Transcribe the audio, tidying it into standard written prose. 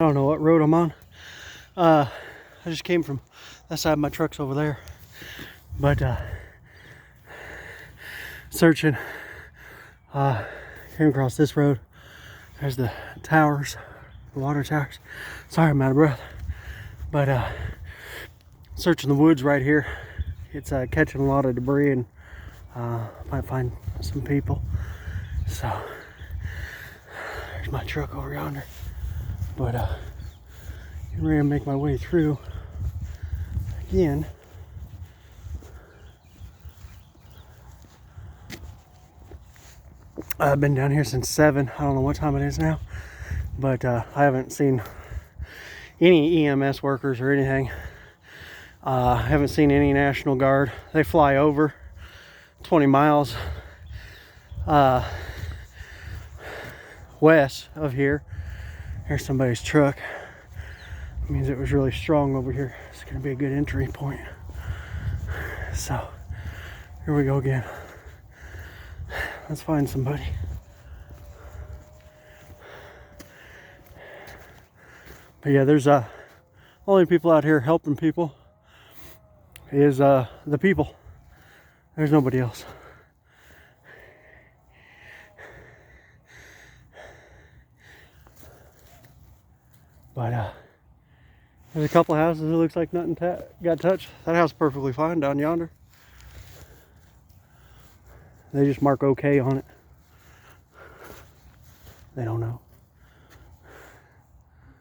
I don't know what road I'm on. I just came from that side. My truck's over there, but searching. Came across this road. There's the towers, the water towers. Sorry, I'm out of breath. But searching the woods right here. It's catching a lot of debris, and might find some people. So there's my truck over yonder. But getting ready to make my way through again. I've been down here since 7. I don't know what time it is now, but I haven't seen any EMS workers or anything. I haven't seen any National Guard. They fly over 20 miles west of here. Here's somebody's truck. It means it was really strong over here. It's going to be a good entry point. So here we go again. Let's find somebody. But yeah, there's only people out here helping people is the people. There's nobody else. But there's a couple houses. It looks like nothing got touched. That house is perfectly fine down yonder. They just mark okay on it. They don't know.